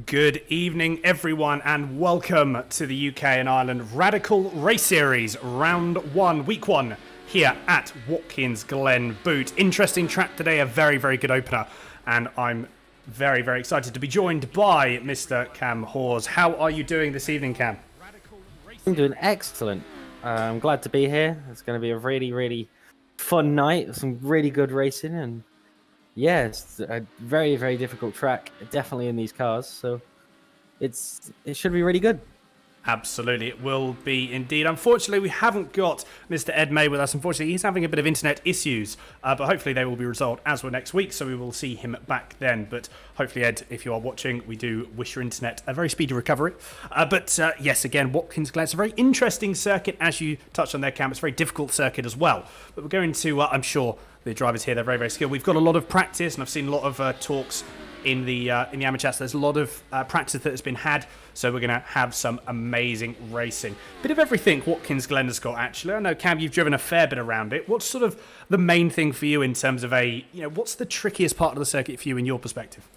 Good evening, everyone, and welcome to the UK and Ireland Radical Race Series, Round 1, Week 1, here at Watkins Glen Boot. Interesting track today, a very, very good opener, and I'm very, very excited to be joined by Mr. Cam Hawes. How are you doing this evening, Cam? I'm doing excellent. I'm glad to be here. It's going to be a really, really fun night, some really good racing, and yeah, it's a very, very difficult track, definitely in these cars. So it should be really good. Absolutely, it will be indeed. Unfortunately, we haven't got Mr. Ed May with us. Unfortunately, he's having a bit of internet issues, but hopefully they will be resolved as we're next week, so we will see him back then. But hopefully, Ed, if you are watching, we do wish your internet a very speedy recovery. But yes, again, Watkins Glen, it's a very interesting circuit, as you touched on there, Cam. It's a very difficult circuit as well. But we're going to, I'm sure, the drivers here, they're very, very skilled. We've got a lot of practice, and I've seen a lot of talks in the amateur chats. There's a lot of practice that has been had, so we're going to have some amazing racing. Bit of everything Watkins Glen has got, actually. I know, Cam, you've driven a fair bit around it. What's sort of the main thing for you in terms of what's the trickiest part of the circuit for you in your perspective?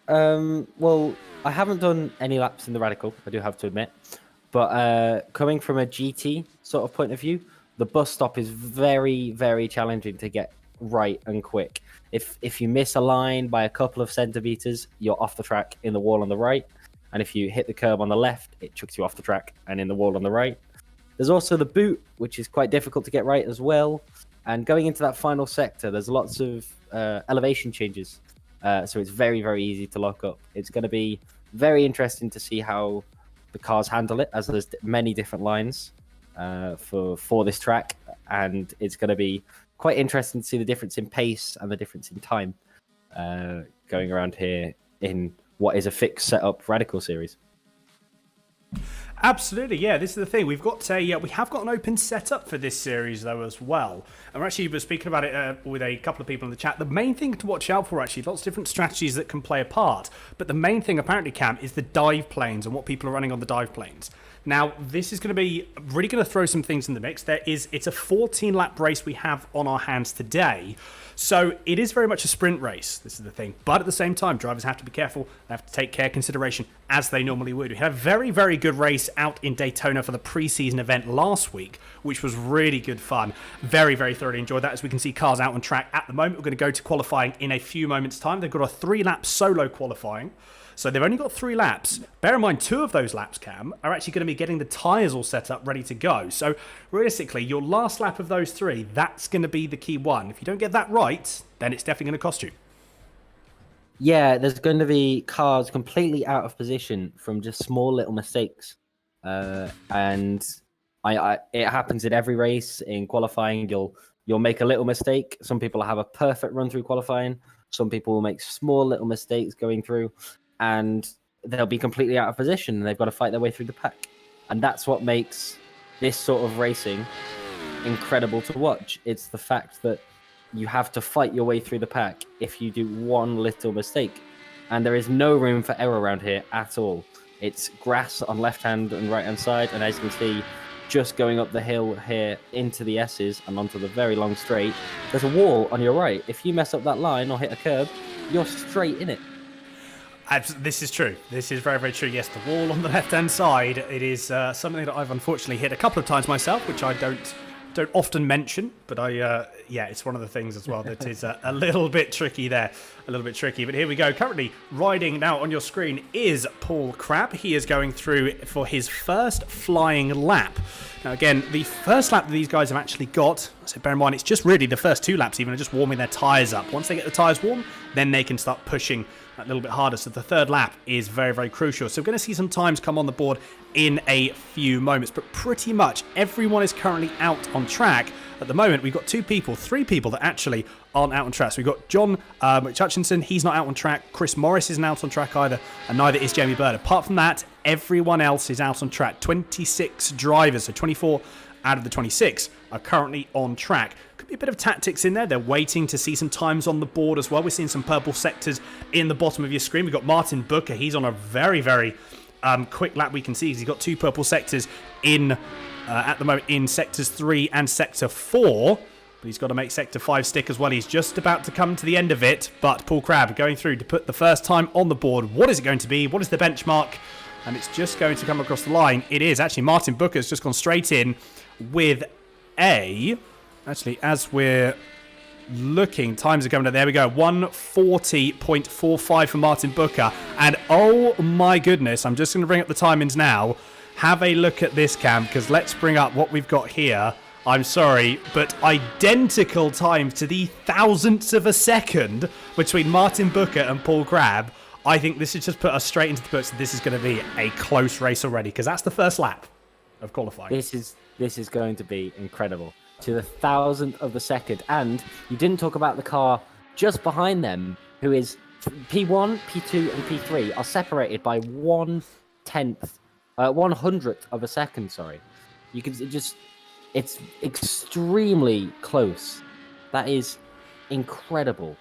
Well, I haven't done any laps in the Radical, I do have to admit, but coming from a GT sort of point of view, the bus stop is very, very challenging to get right and quick. If you miss a line by a couple of centimeters, you're off the track in the wall on the right. And if you hit the curb on the left, it chucks you off the track and in the wall on the right. There's also the boot, which is quite difficult to get right as well. And going into that final sector, there's lots of elevation changes. So it's very, very easy to lock up. It's going to be very interesting to see how the cars handle it, as there's many different lines for this track. And it's going to be quite interesting to see the difference in pace and the difference in time going around here in what is a fixed setup Radical series. Absolutely, yeah. This is the thing. We have got an open setup for this series though as well. And we're actually speaking about it with a couple of people in the chat. The main thing to watch out for, actually, lots of different strategies that can play a part. But the main thing, apparently, Cam, is the dive planes and what people are running on the dive planes. Now, this is going to be really going to throw some things in the mix. It's a 14-lap race we have on our hands today. So it is very much a sprint race. This is the thing. But at the same time, drivers have to be careful. They have to take care consideration as they normally would. We had a very, very good race out in Daytona for the pre-season event last week, which was really good fun. Very, very thoroughly enjoyed that. As we can see cars out on track at the moment. We're going to go to qualifying in a few moments' time. They've got a 3-lap solo qualifying. So they've only got 3 laps. Bear in mind, 2 of those laps, Cam, are actually going to be getting the tyres all set up, ready to go. So realistically, your last lap of those 3, that's going to be the key one. If you don't get that right, then it's definitely going to cost you. Yeah, there's going to be cars completely out of position from just small little mistakes. And it happens in every race. In qualifying, you'll make a little mistake. Some people have a perfect run through qualifying. Some people will make small little mistakes going through, and they'll be completely out of position, and they've got to fight their way through the pack. And that's what makes this sort of racing incredible to watch. It's the fact that you have to fight your way through the pack if you do one little mistake. And there is no room for error around here at all. It's grass on left-hand and right-hand side, and as you can see, just going up the hill here into the S's and onto the very long straight, there's a wall on your right. If you mess up that line or hit a curb, you're straight in it. This is true. This is very, very true. Yes, the wall on the left-hand side, it is something that I've unfortunately hit a couple of times myself, which I don't often mention, but it's one of the things as well that is a little bit tricky there. A little bit tricky, but here we go. Currently riding now on your screen is Paul Crabb. He is going through for his first flying lap. Now, again, the first lap that these guys have actually got, so bear in mind, it's just really the first 2 laps even are just warming their tyres up. Once they get the tyres warm, then they can start pushing a little bit harder. So the 3rd lap is very, very crucial. So we're going to see some times come on the board in a few moments, but pretty much everyone is currently out on track. At the moment, we've got 3 people that actually aren't out on track. So we've got John McCutchinson, he's not out on track. Chris Morris isn't out on track either, and neither is Jamie Bird. Apart from that, everyone else is out on track. 26 drivers, so 24 out of the 26 are currently on track. Could be a bit of tactics in there. They're waiting to see some times on the board as well. We're seeing some purple sectors in the bottom of your screen. We've got Martin Booker. He's on a very, very quick lap. We can see he's got 2 purple sectors in at the moment in sectors 3 and sector 4. But he's got to make Sector 5 stick as well. He's just about to come to the end of it. But Paul Crabb going through to put the first time on the board. What is it going to be? What is the benchmark? And it's just going to come across the line. It is. Actually, Martin Booker's just gone straight in with a... Actually, as we're looking, times are coming up. There we go. 140.45 for Martin Booker. And oh my goodness, I'm just going to bring up the timings now. Have a look at this, Cam, because let's bring up what we've got here. I'm sorry, but identical times to the thousandths of a second between Martin Booker and Paul Crabb. I think this has just put us straight into the books that this is going to be a close race already, because that's the first lap of qualifying. This is going to be incredible. To the thousandth of a second. And you didn't talk about the car just behind them, who is P1, P2, and P3 are separated by 1/100th of a second, sorry. You can just... It's extremely close. That is incredible.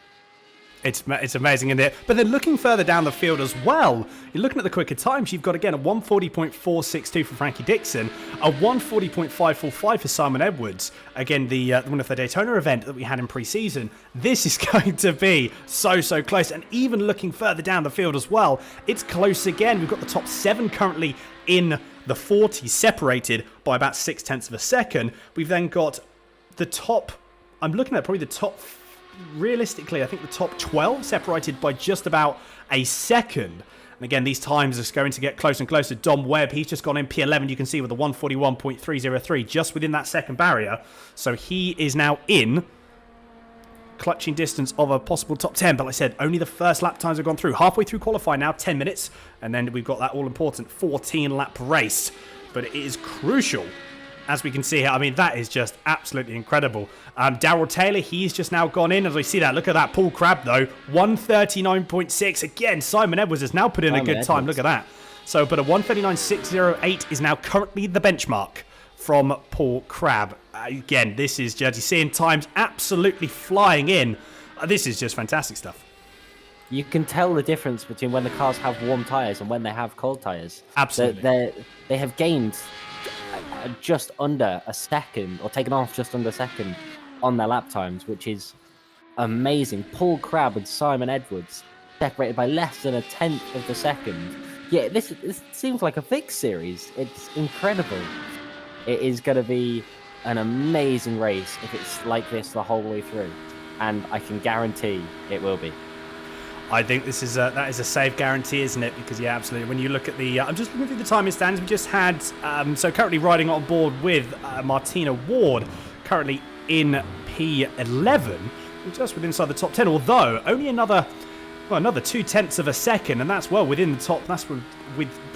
It's amazing, isn't it? But then looking further down the field as well, you're looking at the quicker times. You've got, again, a 140.462 for Frankie Dixon, a 140.545 for Simon Edwards. Again, the winner of the Daytona event that we had in pre-season. This is going to be so close. And even looking further down the field as well, it's close again. We've got the top 7 currently in the 40s, separated by about 0.6 of a second. We've then got the top, I'm looking at probably the top, realistically, I think the top 12 separated by just about a second. And again, these times are going to get closer and closer. Dom Webb, he's just gone in P11, you can see, with a 141.303, just within that second barrier. So he is now in clutching distance of a possible top 10. But like I said, only the first lap times have gone through. Halfway through qualifying now, 10 minutes. And then we've got that all-important 14-lap race. But it is crucial, as we can see here. I mean, that is just absolutely incredible. Daryl Taylor, he's just now gone in. As we see that, look at that. Paul Crabb, though, 139.6. Again, Simon Edwards has now put in a good time. Look at that. So, but a 139.608 is now currently the benchmark from Paul Crabb. Again, this is just, you're seeing times absolutely flying in. This is just fantastic stuff. You can tell the difference between when the cars have warm tyres and when they have cold tyres. Absolutely. They have gained just under a second, or taken off just under a second on their lap times, which is amazing. Paul Crabb and Simon Edwards separated by less than 1/10 of the second. Yeah, this seems like a fixed series. It's incredible. It is going to be an amazing race if it's like this the whole way through, and I can guarantee it will be. I think this is that is a safe guarantee, isn't it? Because yeah, absolutely. When you look at the, I'm just looking through the timing standings. We just had so currently riding on board with Martina Ward, currently in P11, just within inside the top 10. Although only another 0.2 of a second, and that's well within the top. That's with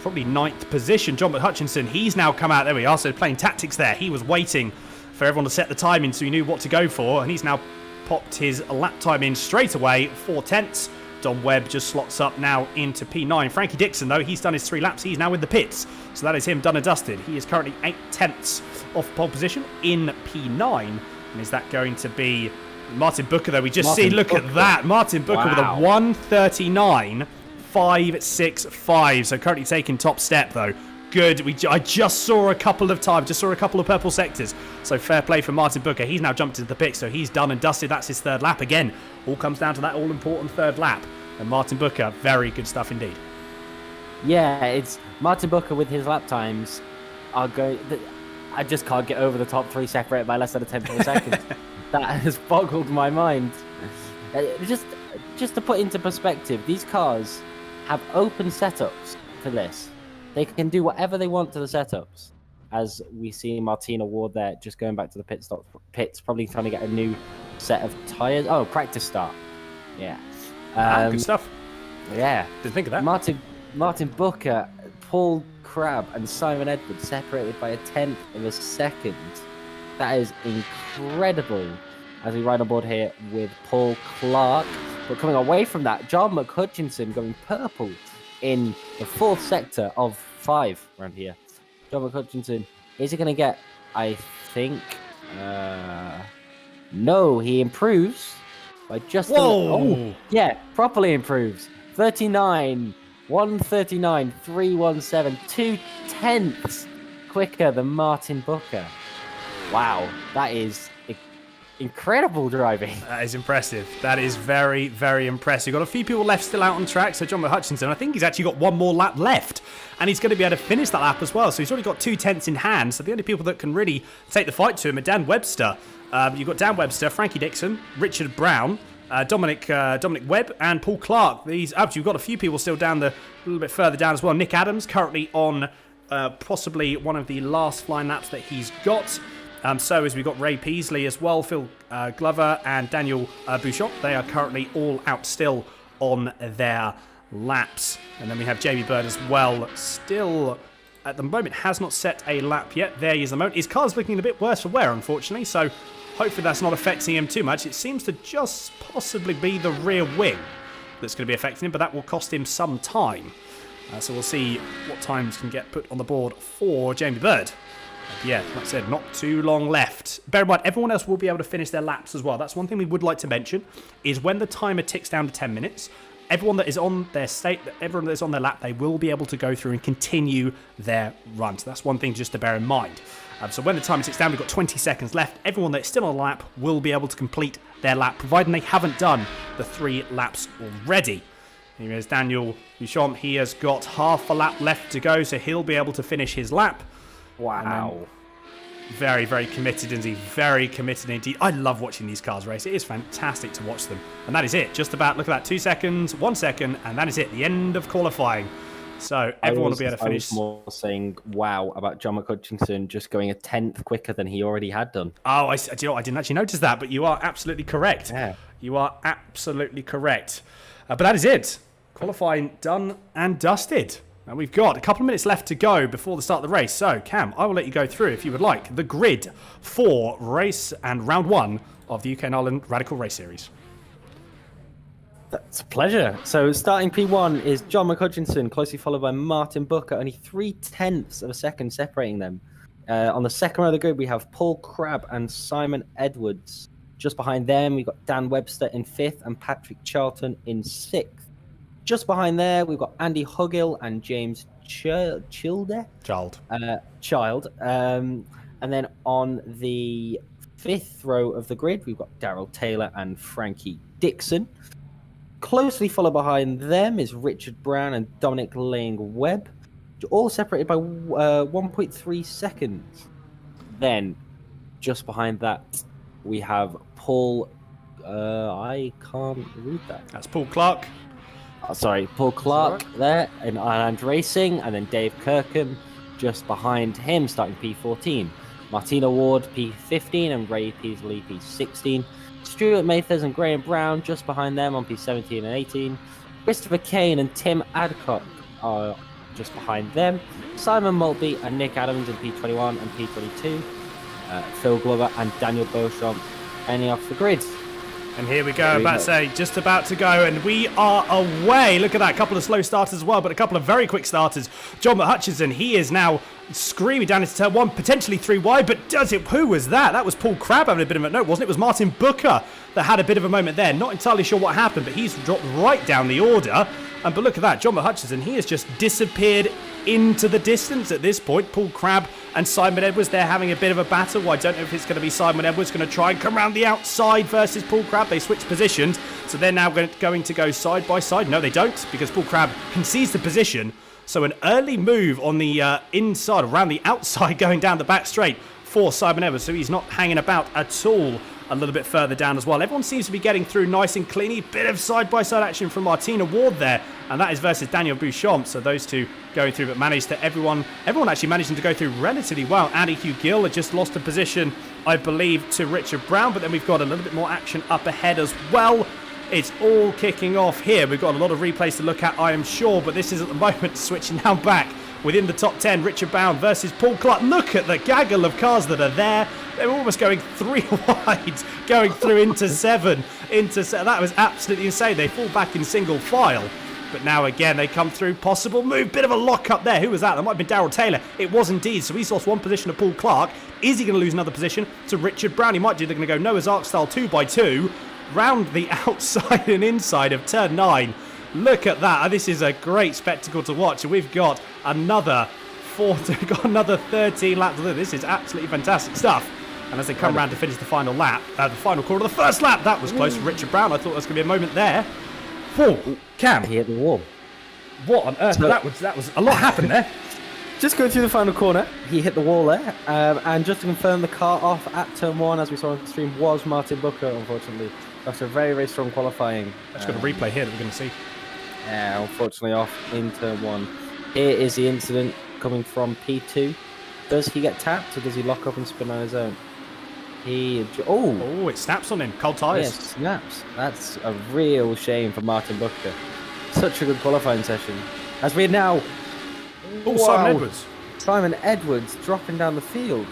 probably 9th position. John McHutchinson, he's now come out. There we are. So playing tactics there. He was waiting for everyone to set the time in, so he knew what to go for, and he's now popped his lap time in straight away, 0.4. Dom Webb just slots up now into P9. Frankie Dixon, though, he's done his 3 laps. He's now in the pits. So that is him done and dusted. He is currently 0.8 off pole position in P9. And is that going to be Martin Booker, though? We just see, look at that. Martin Booker with a 139.565. So currently taking top step, though. Good. I just saw a couple of times, just saw a couple of purple sectors. So fair play for Martin Booker. He's now jumped into the pit, so he's done and dusted. That's his 3rd lap. Again, all comes down to that all-important 3rd lap. And Martin Booker, very good stuff indeed. Yeah, it's Martin Booker with his lap times are going... I just can't get over the top 3 separated by less than 1/10 of a second. That has boggled my mind. Just to put into perspective, these cars have open setups for this. They can do whatever they want to the setups. As we see Martina Ward there, just going back to the pits, probably trying to get a new set of tyres. Oh, practice start. Yeah. Good stuff. Yeah. Didn't think of that. Martin Booker, Paul Crabb, and Simon Edwards separated by 1/10 of a second. That is incredible. As we ride on board here with Paul Clark. But coming away from that, John McHutchinson going purple in the 4th sector of 5 around here. John McHutchinson, is he going to get, I think, no, he improves by just properly improves. 139.317, 2/10 quicker than Martin Booker. Wow, that is incredible driving. That is impressive. That is very, very impressive. You've got a few people left still out on track. So John Hutchinson, I think he's actually got one more lap left. And he's going to be able to finish that lap as well. So he's already got 2 tenths in hand. So the only people that can really take the fight to him are Dan Webster. You've got Dan Webster, Frankie Dixon, Richard Brown, Dominic Webb, and Paul Clark. You've got a few people still down a little bit further down as well. Nick Adams currently on possibly one of the last flying laps that he's got. So as we've got Ray Peasley as well, Phil Glover and Daniel Beauchamp. They are currently all out still on their laps. And then we have Jamie Bird as well. Still, at the moment, has not set a lap yet. There he is the moment. His car's looking a bit worse for wear, unfortunately. So hopefully that's not affecting him too much. It seems to just possibly be the rear wing that's going to be affecting him, but that will cost him some time. So we'll see what times can get put on the board for Jamie Bird. Yeah, like I said, not too long left. Bear in mind, everyone else will be able to finish their laps as well. That's one thing we would like to mention, is when the timer ticks down to 10 minutes, everyone that is on their everyone that is on their lap, they will be able to go through and continue their run. So that's one thing just to bear in mind. So when the timer ticks down, we've got 20 seconds left. Everyone that's still on the lap will be able to complete their lap, providing they haven't done the 3 laps already. Here's Daniel Beauchamp. He has got half a lap left to go, so he'll be able to finish his lap. Wow. Very, very committed indeed. Very committed indeed. I love watching these cars race. It is fantastic to watch them. And that is it. Just about, look at that, 2 seconds, 1 second, and that is it. The end of qualifying. So everyone will be able to finish. I was more saying wow about John Hutchinson just going a 10th quicker than he already had done. Oh, I didn't actually notice that, but you are absolutely correct. Yeah. You are absolutely correct. But that is it. Qualifying done and dusted. And we've got a couple of minutes left to go before the start of the race. So, Cam, I will let you go through, if you would like, the grid for race and round 1 of the UK and Ireland Radical Race Series. That's a pleasure. So, starting P1 is John Hutchinson, closely followed by Martin Booker, only 0.3 of a second separating them. On the second row of the grid, we have Paul Crabb and Simon Edwards. Just behind them, we've got Dan Webster in 5th and Patrick Charlton in 6th. Just behind there, we've got Andy Huggill and James Child. And then on the 5th row of the grid, we've got Daryl Taylor and Frankie Dixon. Closely followed behind them is Richard Brown and Dominic Lang-Webb, all separated by 1.3 seconds. Then, just behind that, we have Paul... I can't read that. That's Paul Clark. Paul Clark there in Ireland Racing, and then Dave Kirkham just behind him, starting P14. Martina Ward, P15, and Ray Peasley, P16. Stuart Mathers and Graham Brown just behind them on P17 and 18. Christopher Kane and Tim Adcock are just behind them. Simon Maltby and Nick Adams in P21 and P22. Phil Glover and Daniel Beauchamp ending off the grid. And here we go, just about to go, and we are away. Look at that, a couple of slow starters as well, but a couple of very quick starters. John Hutchinson, he is now screaming down into turn 1, potentially 3 wide, but who was that? That was Paul Crabb having a bit of a note, wasn't it? It was Martin Booker that had a bit of a moment there. Not entirely sure what happened, but he's dropped right down the order. But look at that, John Hutchinson, he has just disappeared into the distance at this point. Paul Crabb and Simon Edwards, they're having a bit of a battle. I don't know if it's going to be Simon Edwards going to try and come around the outside versus Paul Crabb. They switch positions, so they're now going to go side by side. No, they don't, because Paul Crabb concedes the position. So an early move on the inside, around the outside, going down the back straight for Simon Edwards. So he's not hanging about at all. A little bit further down as well. Everyone seems to be getting through nice and cleanly. Bit of side-by-side action from Martina Ward there, and that is versus Daniel Beauchamp. So those two going through, but everyone actually managing to go through relatively well. Andy Hugh-Gill had just lost a position, I believe, to Richard Brown, but then we've got a little bit more action up ahead as well. It's all kicking off here. We've got a lot of replays to look at, I am sure, but this is at the moment switching now back within the top 10. Richard Brown versus Paul Clark. Look at the gaggle of cars that are there. They're almost going 3 wide, going through into 7. That was absolutely insane. They fall back in single file. But now again, they come through. Possible move. Bit of a lock up there. Who was that? That might have been Daryl Taylor. It was indeed. So he's lost one position to Paul Clark. Is he going to lose another position to Richard Brown? He might do. They're going to go Noah's Ark style 2x2 round the outside and inside of turn 9. Look at that. This is a great spectacle to watch. We've got another 13 laps. This is absolutely fantastic stuff. And as they come around to finish the final lap, the final corner of the first lap, that was close for Richard Brown. I thought there was going to be a moment there. Whoa, Cam. He hit the wall. What on earth? So, that was a lot happened there. Just going through the final corner, he hit the wall there. And just to confirm, the car off at turn 1, as we saw on the stream, was Martin Booker, unfortunately. After a very, very strong qualifying. I've just got a replay here that we're going to see. Yeah, unfortunately off in turn 1. Here is the incident coming from P2. Does he get tapped or does he lock up and spin on his own? Oh, it snaps on him. Cold tyres. Yes, snaps. That's a real shame for Martin Booker. Such a good qualifying session. As we now... Oh, Simon Edwards. Simon Edwards dropping down the field.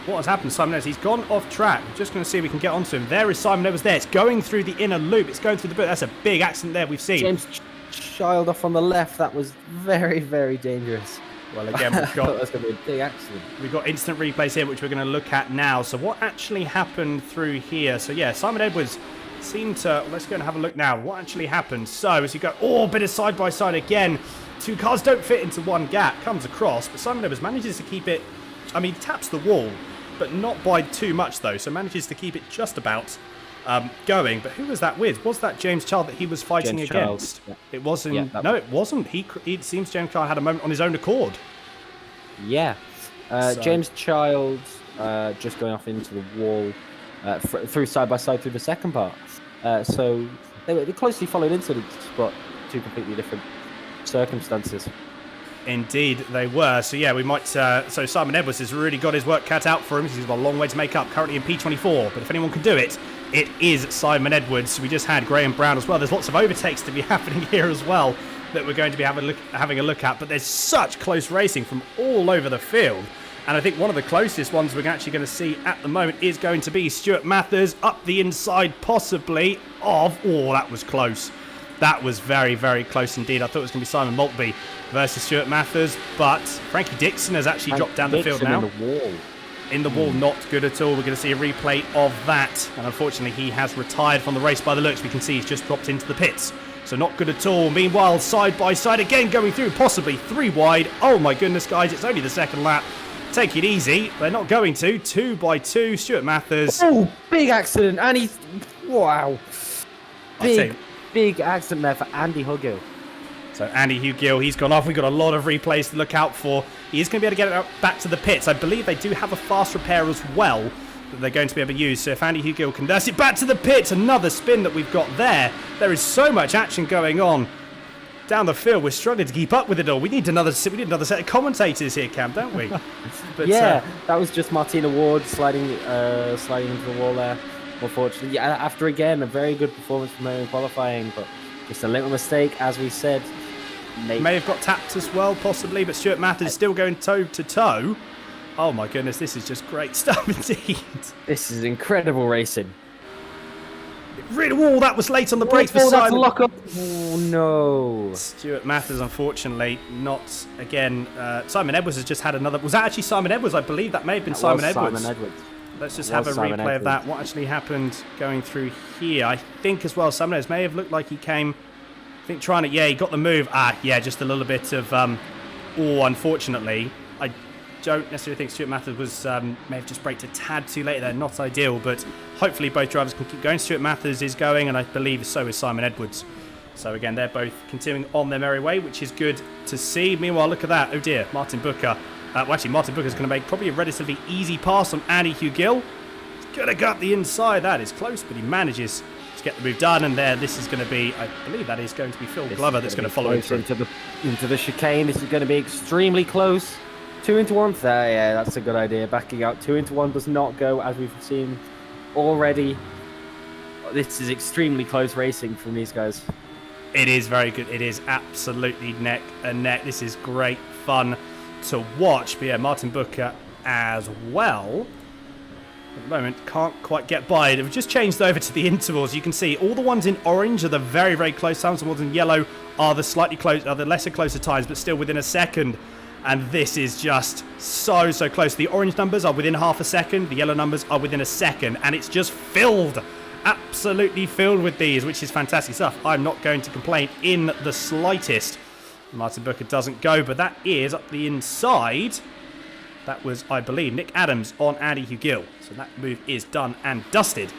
What has happened, Simon Edwards? He's gone off track. I'm just going to see if we can get onto him. There is Simon Edwards there. It's going through the inner loop. It's going through the boot. That's a big accident there we've seen. James Child off on the left. That was very, very dangerous. Well, again, we've got... That's going to be a big accident. We've got instant replays here, which we're going to look at now. So what actually happened through here? So, yeah, Simon Edwards seemed to... Let's go and have a look now. What actually happened? So, as you go... Oh, a bit of side-by-side again. Two cars don't fit into one gap. Comes across, but Simon Edwards manages to keep it... I mean, taps the wall, but not by too much, though. So manages to keep it just about going. But who was that with? Was that James Child that he was fighting against? Yeah. It wasn't... Yeah, no, it wasn't. It seems James Child had a moment on his own accord. Yeah. James Child just going off into the wall through side-by-side through the second part. So they closely followed incidents, but two completely different circumstances. Indeed, they were. So, yeah, we might... so, Simon Edwards has really got his work cut out for him. He's got a long way to make up, currently in P24. But if anyone can do it, it is Simon Edwards. We just had Graham Brown as well. There's lots of overtakes to be happening here as well that we're going to be having a look at. But there's such close racing from all over the field. And I think one of the closest ones we're actually going to see at the moment is going to be Stuart Mathers up the inside, possibly, of... Oh, that was close. That was very, very close indeed. I thought it was going to be Simon Maltby versus Stuart Mathers, but Frankie Dixon has actually dropped down the field now. In the wall, not good at all. We're going to see a replay of that. And unfortunately, he has retired from the race by the looks. We can see he's just dropped into the pits. So not good at all. Meanwhile, side by side again going through, possibly 3 wide. Oh my goodness, guys, it's only the second lap. Take it easy. They're not going to. 2 by 2, Stuart Mathers. Oh, big accident. And he's... Wow. Big accident there for Andy Hugill. So Andy Hugill, he's gone off. We've got a lot of replays to look out for. He is going to be able to get it back to the pits. I believe they do have a fast repair as well that they're going to be able to use. So if Andy Hugill can nurse it back to the pits, another spin that we've got there. There is so much action going on down the field. We're struggling to keep up with it all. We need another set of commentators here, Cam, don't we? But, yeah, that was just Martina Ward sliding into the wall there. Unfortunately, yeah, after again a very good performance from her in qualifying, but just a little mistake, as we said. May have got tapped as well, possibly, but Stuart Mathers is still going toe to toe. Oh my goodness, this is just great stuff indeed. This is incredible racing. Oh, that was late on the brakes for Simon. Lock up. Oh no. Stuart Mathers, unfortunately, not again. Simon Edwards has just had another. Was that actually Simon Edwards? I believe that may have been Simon Edwards. Let's just have a replay of that. What actually happened going through here? I think as well, Simon Edwards may have looked like he came. I think trying to. Yeah, he got the move. Yeah, just a little bit of. Unfortunately, I don't necessarily think Stuart Mathers was may have just braked a tad too late there. Not ideal, but hopefully both drivers can keep going. Stuart Mathers is going, and I believe so is Simon Edwards. So again, they're both continuing on their merry way, which is good to see. Meanwhile, look at that. Oh dear, Martin Booker. Martin Booker's going to make probably a relatively easy pass on Andy Hugill. He's going to gut the inside. That is close, but he manages to get the move done. And there, this is going to be, I believe that is going to be Phil Glover that's going to follow him through. Into the chicane. This is going to be extremely close. 2 into 1. There, yeah, that's a good idea. Backing out. 2 into 1 does not go, as we've seen already. This is extremely close racing from these guys. It is very good. It is absolutely neck and neck. This is great fun to watch. But yeah, Martin Booker as well at the moment can't quite get by. They've just changed over to the intervals. You can see all the ones in orange are the very, very close times. The ones in yellow are the slightly close, are the lesser closer times, but still within a second. And this is just so close. The orange numbers are within half a second. The yellow numbers are within a second, and it's just filled, absolutely filled with these, which is fantastic stuff. I'm not going to complain in the slightest. Martin Booker doesn't go, but that is up the inside That was, I believe, Nick Adams on Andy Hugill. So that move is done and dusted.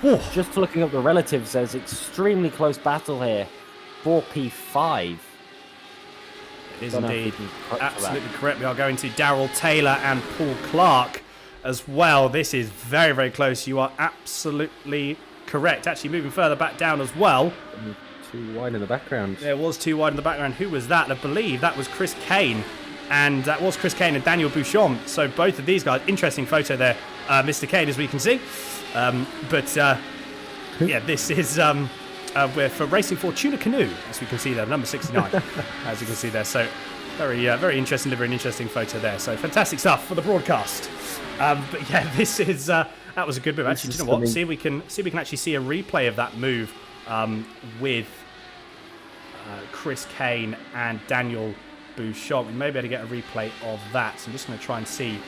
Whew. Just looking up the relatives, there's extremely close battle here. 4P5. It is indeed absolutely correct. We are going to Daryl Taylor and Paul Clark as well. This is very, very close. You are absolutely correct. Actually, moving further back down as well. Too wide in the background. There was too wide in the background. Who was that? I believe that was Chris Kane. And that was Chris Kane and Daniel Beauchamp. So both of these guys, interesting photo there, Mr. Kane, as we can see. Yeah, this is we're for Racing Fortuna Canoe, as we can see there, number 69, as you can see there. So very interesting, very interesting photo there. So fantastic stuff for the broadcast. But yeah, this is that was a good move. Actually, do you know what? See if we can actually see a replay of that move with Chris Kane and Daniel Beauchamp. We may be able to get a replay of that. So I'm just going to try and see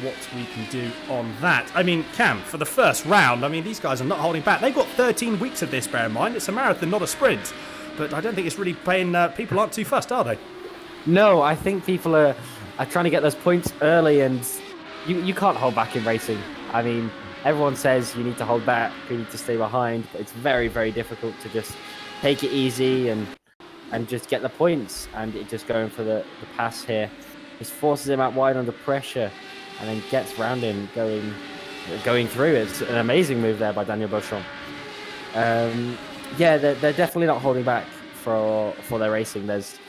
what we can do on that. I mean, Cam, for the first round, I mean, these guys are not holding back. They've got 13 weeks of this, bear in mind. It's a marathon, not a sprint. But I don't think it's really paying, people aren't too fussed, are they? No, I think people are trying to get those points early, and you can't hold back in racing. I mean, everyone says you need to hold back, you need to stay behind, but it's very, very difficult to just take it easy and just get the points. And it just going for the pass here. Just forces him out wide under pressure, and then gets round him going through. It's an amazing move there by Daniel Beauchamp. Yeah, they're definitely not holding back for their racing. There's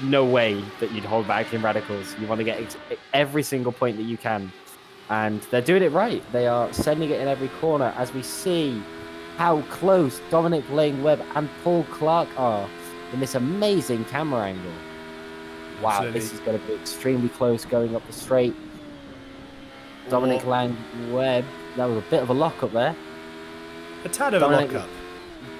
no way that you'd hold back in radicals. You want to get every single point that you can, and they're doing it right. They are sending it in every corner, as we see how close Dominic Lane-Webb and Paul Clark are in this amazing camera angle. Wow, absolutely. This is going to be extremely close going up the straight. Dominic Lane-Webb, that was a bit of a lock-up there. A tad of a lock-up.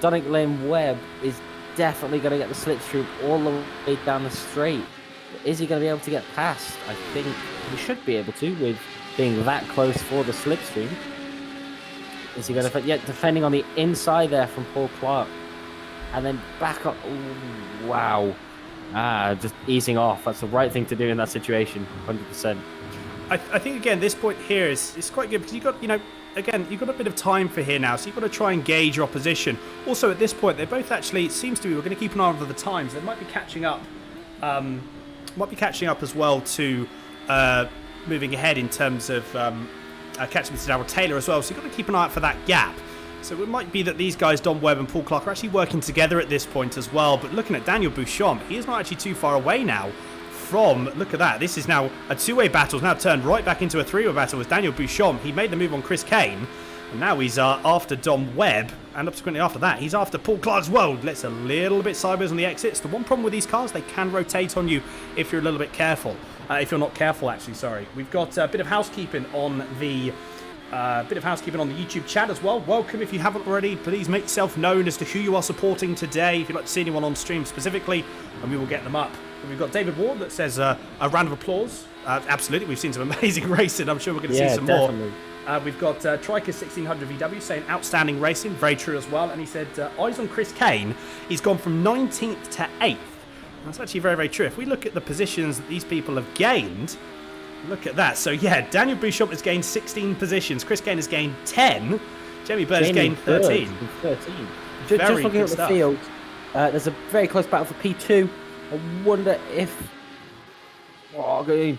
Dominic Lane-Webb is definitely going to get the slipstream all the way down the straight. But is he going to be able to get past? I think he should be able to, with being that close for the slipstream. Is he going to... Yeah, defending on the inside there from Paul Clark. And then back up... Ooh, wow. Just easing off. That's the right thing to do in that situation, 100%. I think, again, this point here is quite good because you've got, again, you've got a bit of time for here now, so you've got to try and gauge your opposition. Also, at this point, they're both actually, it seems to be, we're going to keep an eye on the times. They might be catching up as well to moving ahead in terms of catching up to Daryl Taylor as well. So you've got to keep an eye out for that gap. So it might be that these guys, Dom Webb and Paul Clark, are actually working together at this point as well. But looking at Daniel Beauchamp, he is not actually too far away now from, look at that, this is now a two-way battle. It's now turned right back into a three-way battle with Daniel Beauchamp. He made the move on Chris Kane, and now he's after Dom Webb, and subsequently after that, he's after Paul Clark as well. Let's a little bit sideways on the exits. The one problem with these cars, they can rotate on you if you're a little bit careful. If you're not careful, actually, sorry. We've got a bit of housekeeping on the YouTube chat as well. Welcome if you haven't already. Please make yourself known as to who you are supporting today. If you'd like to see anyone on stream specifically, and we will get them up. We've got David Ward that says a round of applause. Absolutely, we've seen some amazing racing. I'm sure we're going to see some definitely more. We've got Triker 1600 VW saying outstanding racing, very true as well. And he said eyes on Chris Kane. He's gone from 19th to 8th. That's actually very, very true. If we look at the positions that these people have gained, look at that. So yeah, Daniel Beauchamp has gained 16 positions. Chris Kane has gained 10. Jamie Bird has gained 13. 13. Just looking at the field, there's a very close battle for P2. I wonder if going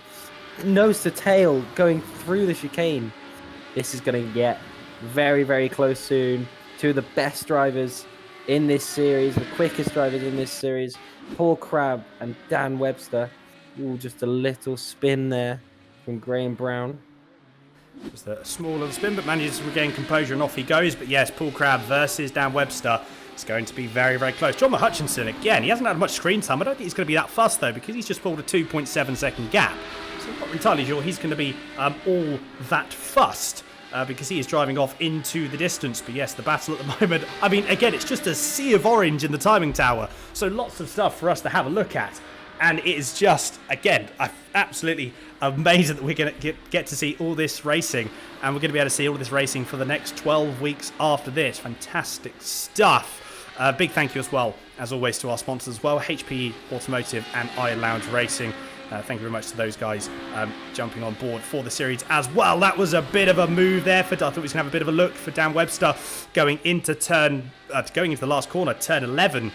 nose to tail going through the chicane. This is going to get very, very close soon. Two of the best drivers in this series, the quickest drivers in this series, Paul Crabb and Dan Webster. Ooh, just a little spin there from Graham Brown. Just a small little spin, but manages to regain composure and off he goes. But yes, Paul Crabb versus Dan Webster. It's going to be very, very close. John Hutchinson, again, he hasn't had much screen time. I don't think he's going to be that fussed, though, because he's just pulled a 2.7 second gap. So I'm not entirely sure he's going to be all that fussed because he is driving off into the distance. But yes, the battle at the moment, I mean, again, it's just a sea of orange in the timing tower. So lots of stuff for us to have a look at. And it is just, again, absolutely amazing that we're going to get to see all this racing. And we're going to be able to see all this racing for the next 12 weeks after this. Fantastic stuff. Big thank you as well, as always, to our sponsors as well, HPE Automotive and Iron Lounge Racing. Thank you very much to those guys jumping on board for the series as well. That was a bit of a move there for. I thought we was going to have a bit of a look for Dan Webster going into the last corner, turn 11.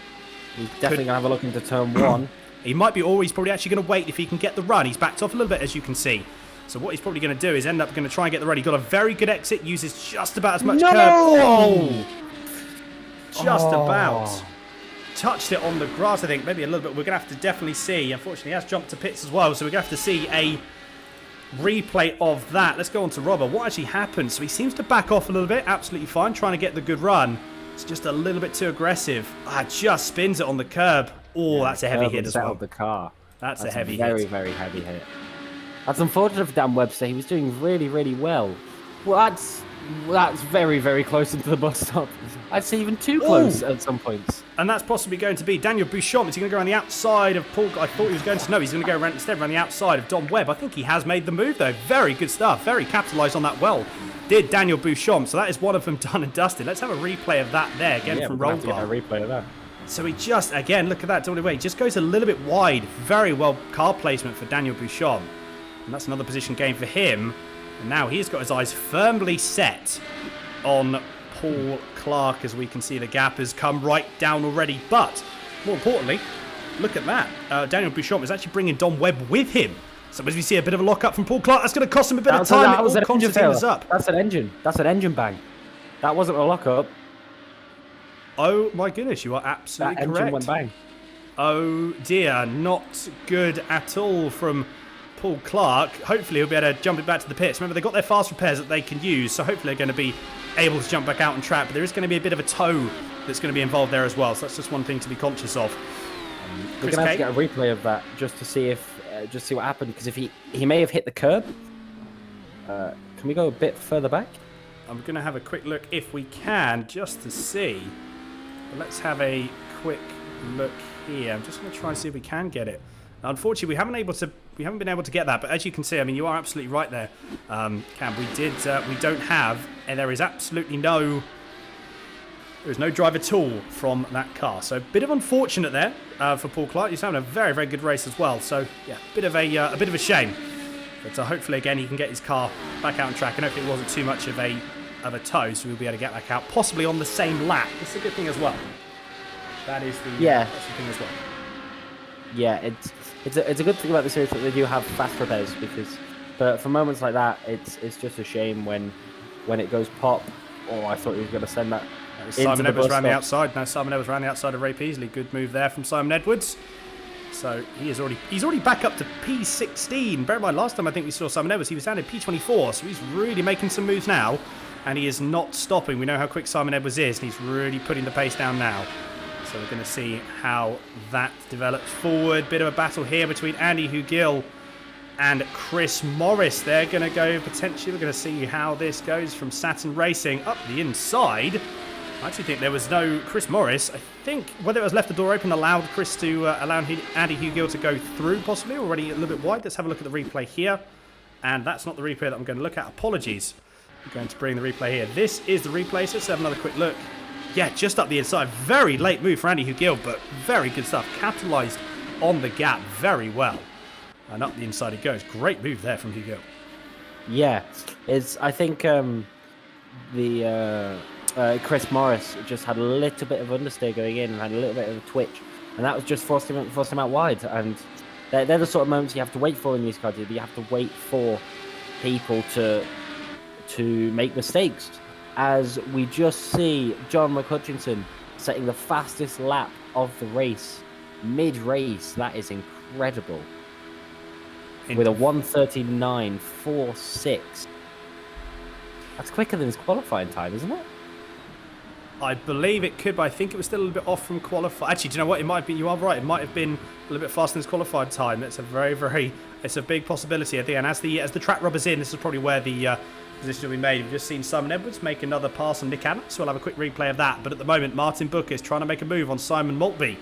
He's definitely going to have a look into turn 1. He might be, or he's probably actually going to wait if he can get the run. He's backed off a little bit, as you can see. So what he's probably going to do is end up going to try and get the run. He got a very good exit, uses just about as much curb. Oh! Just about. Touched it on the grass, I think. Maybe a little bit. We're going to have to definitely see. Unfortunately, he has jumped to pits as well. So we're going to have to see a replay of that. Let's go on to Robert. What actually happened? So he seems to back off a little bit. Absolutely fine. Trying to get the good run. It's just a little bit too aggressive. Just spins it on the curb. Oh, yeah, that's a heavy hit as well. The car. That's a heavy hit. Very, very heavy hit. That's unfortunate for Dan Webster. He was doing really, really well. Well, that's very, very close into the bus stop. I'd say even too close at some points. And that's possibly going to be Daniel Beauchamp. Is he going to go around the outside of Paul? I thought he was going to. No, he's going to go around the outside of Dom Webb. I think he has made the move, though. Very good stuff. Very capitalised on that well. Did Daniel Beauchamp. So that is one of them done and dusted. Let's have a replay of that there again from Rollbar. A replay of that. So he just, again, look at that. He just goes a little bit wide. Very well car placement for Daniel Beauchamp. And that's another position gain for him. And now he's got his eyes firmly set on Paul Clark, as we can see the gap has come right down already. But more importantly, look at that. Daniel Beauchamp is actually bringing Dom Webb with him. So as we see a bit of a lock-up from Paul Clark, that's going to cost him a bit of time. That was an engine up. That's an engine. That's an engine bang. That wasn't a lock-up. Oh my goodness, you are absolutely correct. That engine went bang. Oh dear, not good at all from Paul Clark. Hopefully he'll be able to jump it back to the pits. Remember, they've got their fast repairs that they can use, so hopefully they're going to be able to jump back out on track. But there is going to be a bit of a tow that's going to be involved there as well, so that's just one thing to be conscious of. We're going to have to get a replay of that just to see if, just see what happened, because if he may have hit the curb. Can we go a bit further back? I'm going to have a quick look if we can, just to see. But let's have a quick look here. I'm just going to try and see if we can get it. Now, unfortunately, we haven't been able to get that. But as you can see, I mean, you are absolutely right there, Cam. We don't have, and there is absolutely no driver tool from that car. So a bit of unfortunate there for Paul Clark. He's having a very, very good race as well. So yeah, a bit of a shame. But hopefully, again, he can get his car back out on track, and hopefully it wasn't too much of a tow, so we'll be able to get back out, possibly on the same lap. It's a good thing as well. That's the thing as well. Yeah, it's a good thing about the series that they do have fast repairs, because for moments like that, it's just a shame when it goes pop. Oh, I thought he was going to send that. Simon Edwards around the outside. No, Simon Edwards around the outside of Ray Peasley. Good move there from Simon Edwards. So he's already back up to P16. Bear in mind, last time I think we saw Simon Edwards, he was down at P24, so he's really making some moves now, and he is not stopping. We know how quick Simon Edwards is, and he's really putting the pace down now. So we're going to see how that develops forward. Bit of a battle here between Andy Hugill and Chris Morris. They're going to go potentially. We're going to see how this goes from Saturn Racing up the inside. I actually think there was no Chris Morris. I think whether it was left the door open allowed Andy Hugill to go through, possibly already a little bit wide. Let's have a look at the replay here. And that's not the replay that I'm going to look at. Apologies. I'm going to bring the replay here. This is the replay, so let's have another quick look. Yeah, just up the inside. Very late move for Andy Hugill, but very good stuff. Capitalised on the gap very well. And up the inside he goes. Great move there from Hugill. Yeah, I think Chris Morris just had a little bit of understeer going in and had a little bit of a twitch, and that was just forced him out wide. And they're the sort of moments you have to wait for in these cars. You have to wait for people to make mistakes. As we just see John McHutchinson setting the fastest lap of the race, mid-race. That is incredible. With a 1:39.46. That's quicker than his qualifying time, isn't it? I believe it could, but I think it was still a little bit off from qualify. Actually, do you know what? It might be. You are right. It might have been a little bit faster than his qualified time. It's a big possibility, I think. And as the track rubber's in, this is probably where the position will be made. We've just seen Simon Edwards make another pass on Nick Adams, so we'll have a quick replay of that. But at the moment, Martin Booker is trying to make a move on Simon Maltby.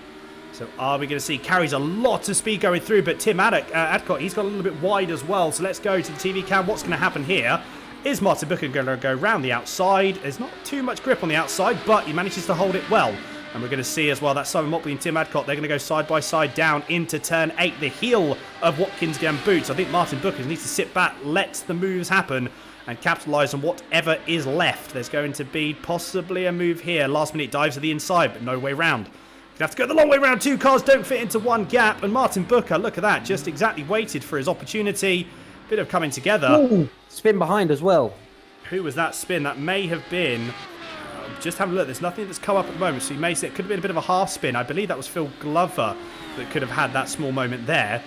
So are we going to see? Carries a lot of speed going through, but Tim Adcock, he's got a little bit wide as well. So let's go to the TV cam. What's going to happen here? Is Martin Booker going to go round the outside? There's not too much grip on the outside, but he manages to hold it well. And we're going to see as well that Simon Motley and Tim Adcock, they're going to go side by side down into turn 8, the heel of Watkins Glen boots. I think Martin Booker needs to sit back, let the moves happen, and capitalise on whatever is left. There's going to be possibly a move here. Last minute dives to the inside, but no way round. You have to go the long way round. 2 cars don't fit into one gap. And Martin Booker, look at that, just exactly waited for his opportunity. Bit of coming together. Ooh, spin behind as well. Who was that spin? That may have been... just have a look. There's nothing that's come up at the moment. So you may say it could have been a bit of a half spin. I believe that was Phil Glover that could have had that small moment there.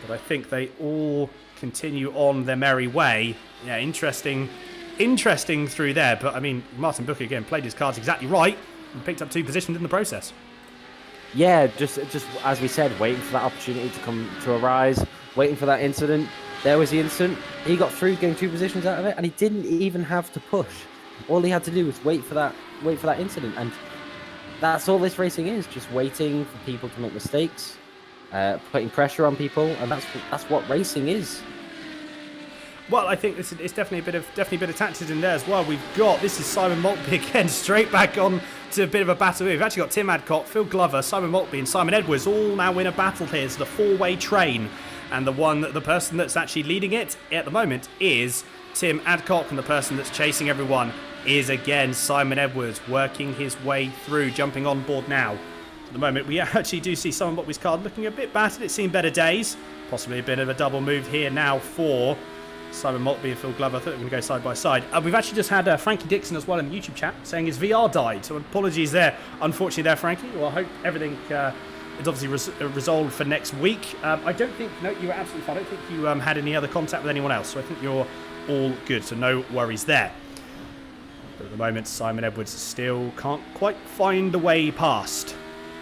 But I think they all continue on their merry way. Yeah, interesting through there. But, I mean, Martin Booker, again, played his cards exactly right and picked up 2 positions in the process. Yeah, just as we said, waiting for that opportunity to arise, waiting for that incident. There was the incident. He got through, getting 2 positions out of it, and he didn't even have to push. All he had to do was wait for that incident, and that's all this racing is: just waiting for people to make mistakes, putting pressure on people, and that's what racing is. Well, I think it's definitely a bit of tactics in there as well. This is Simon Maltby again, straight back on to a bit of a battle. We've actually got Tim Adcock, Phil Glover, Simon Maltby, and Simon Edwards all now in a battle here. It's the 4-way train, and the person that's actually leading it at the moment is Tim Adcock, and the person that's chasing everyone is again Simon Edwards, working his way through, jumping on board now. At the moment, we actually do see Simon Maltby's card looking a bit battered. It's seen better days. Possibly a bit of a double move here now for Simon Maltby and Phil Glover. I thought they were going to go side by side. We've actually just had Frankie Dixon as well in the YouTube chat saying his VR died. So apologies there, unfortunately, there, Frankie. Well, I hope everything is obviously resolved for next week. I don't think, no, you were absolutely fine. I don't think you had any other contact with anyone else. So I think you're all good. So no worries there. But at the moment, Simon Edwards still can't quite find a way past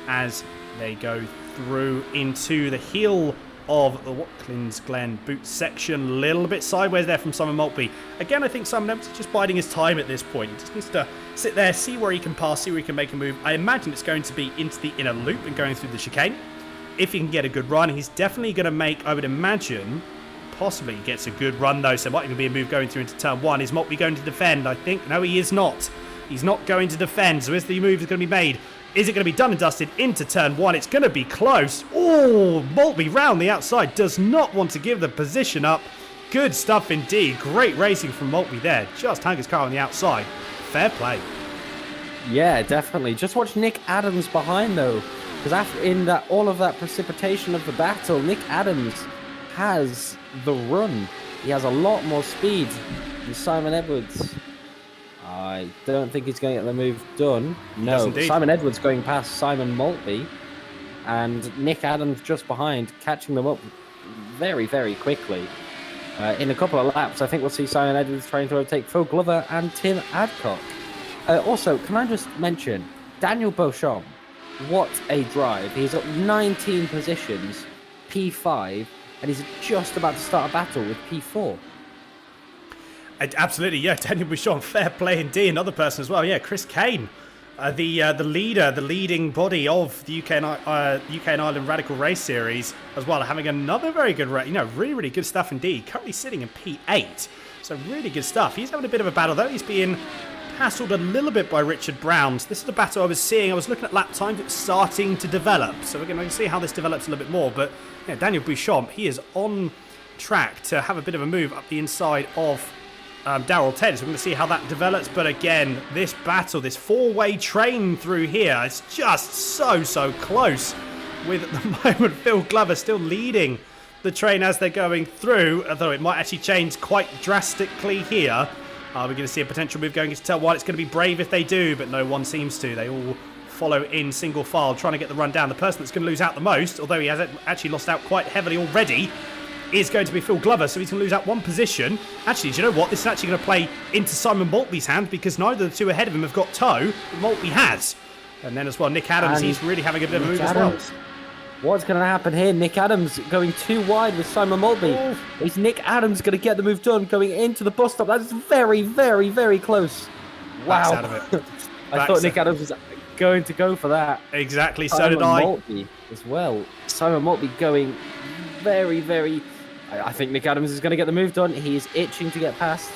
as they go through into the heel of the Watkins Glen boot section. A little bit sideways there from Simon Maltby. Again, I think Simon Edwards is just biding his time at this point. He just needs to sit there, see where he can pass, see where he can make a move. I imagine it's going to be into the inner loop and going through the chicane. If he can get a good run, he's definitely going to make, I would imagine, possibly gets a good run though, so it might even be a move going through into turn 1. Is Maltby going to defend? I think, no, he is not. He's not going to defend, so is the move going to be made? Is it going to be done and dusted into turn 1? It's going to be close. Oh, Maltby round the outside, does not want to give the position up. Good stuff indeed. Great racing from Maltby there. Just hung his car on the outside. Fair play. Yeah, definitely. Just watch Nick Adams behind though, because after all of that precipitation of the battle, Nick Adams has the run. He has a lot more speed than Simon Edwards. I don't think he's going to get the move done. No, Simon Edwards going past Simon Maltby, and Nick Adams just behind, catching them up very, very quickly. In a couple of laps, I think we'll see Simon Edwards trying to overtake Phil Glover and Tim Adcock. Also, can I just mention, Daniel Beauchamp, what a drive. He's up 19 positions, P5, and he's just about to start a battle with P4. Absolutely, yeah. Daniel Beauchamp, fair play indeed. Another person as well, yeah. Chris Kane, the leader, the leading body of the UK&I Ireland Radical Race Series as well, having another very good race. Really, really good stuff indeed. Currently sitting in P8, so really good stuff. He's having a bit of a battle though. He's being hassled a little bit by Richard Brown. This is the battle I was seeing. I was looking at lap times. It's starting to develop, so we're going to see how this develops a little bit more. But yeah, Daniel Beauchamp, he is on track to have a bit of a move up the inside of Daryl Taylor, so we're going to see how that develops. But again, this battle, this 4-way train through here, it's just so close, with at the moment Phil Glover still leading the train as they're going through, although it might actually change quite drastically here. We're going to see a potential move going into turn 1. It's going to be brave if they do, but no one seems to. They all follow in single file, trying to get the run down. The person that's going to lose out the most, although he has actually lost out quite heavily already, is going to be Phil Glover, so he's going to lose out 1 position. Actually, do you know what? This is actually going to play into Simon Maltby's hand, because neither of the 2 ahead of him have got tow, but Maltby has. And then as well, Nick Adams, he's really having a bit of a move as well. What's going to happen here? Nick Adams going too wide with Simon Maltby. Oh. Is Nick Adams going to get the move done going into the bus stop? That's very, very, very close. Wow. Out of it. I thought Nick Adams was going to go for that. Exactly, so did I. Maltby as well. Simon Maltby going very, very... I think Nick Adams is going to get the move done. He is itching to get past.